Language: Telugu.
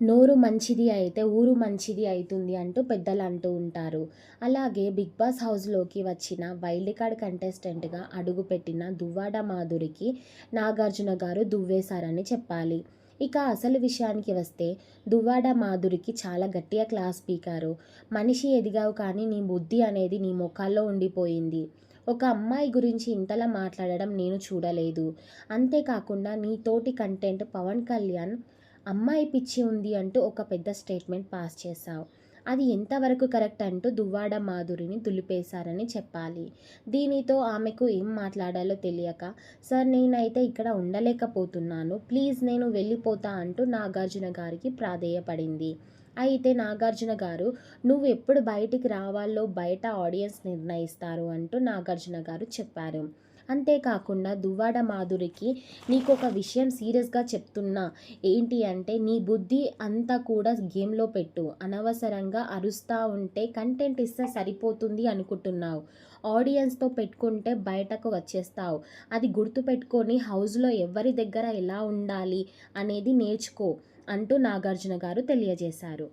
నోరు మంచిది అయితే ఊరు మంచిది అయితుంది అంటూ పెద్దలు అంటూ ఉంటారు. అలాగే 'బిగ్ బాస్' హౌస్‌లోకి వచ్చిన వైల్డ్ కార్డ్ కంటెస్టెంట్‌గా అడుగుపెట్టిన దువ్వాడ మాధురికి నాగార్జున గారు దువ్వేశారని చెప్పాలి. ఇక అసలు విషయానికి వస్తే దువ్వాడ మాధురికి చాలా గట్టిగా క్లాస్ పీకారు. మనిషి ఎదిగావు కానీ నీ బుద్ధి అనేది నీ మొఖాల్లో ఉండిపోయింది. ఒక అమ్మాయి గురించి ఇంతలా మాట్లాడడం నేను చూడలేదు. అంతేకాకుండా నీ తోటి కంటెంట్ పవన్ కళ్యాణ్ అమ్మాయి పిచ్చి ఉంది అంటూ ఒక పెద్ద స్టేట్మెంట్ పాస్ చేశావు. అది ఎంతవరకు కరెక్ట్ అంటూ దువ్వాడ మాధురిని దులిపేశారని చెప్పాలి. దీనితో ఆమెకు ఏం మాట్లాడాలో తెలియక సార్ నేనైతే ఇక్కడ ఉండలేకపోతున్నాను, ప్లీజ్ నేను వెళ్ళిపోతా అంటూ నాగార్జున గారికి ప్రాధేయపడింది. అయితే నాగార్జున గారు నువ్వు ఎప్పుడు బయటికి రావాలో బయట ఆడియన్స్ నిర్ణయిస్తారు అంటూ నాగార్జున గారు చెప్పారు. అంతేకాకుండా దువ్వాడ మాధురికి నీకొక విషయం సీరియస్గా చెప్తున్నా, ఏంటి అంటే నీ బుద్ధి అంతా కూడా గేమ్లో పెట్టు. అనవసరంగా అరుస్తూ ఉంటే కంటెంట్ ఇస్తే సరిపోతుంది అనుకుంటున్నావు. ఆడియన్స్తో పెట్టుకుంటే బయటకు వచ్చేస్తావు. అది గుర్తుపెట్టుకొని హౌస్లో ఎవరి దగ్గర ఎలా ఉండాలి అనేది నేర్చుకో అంటూ నాగార్జున గారు తెలియజేశారు.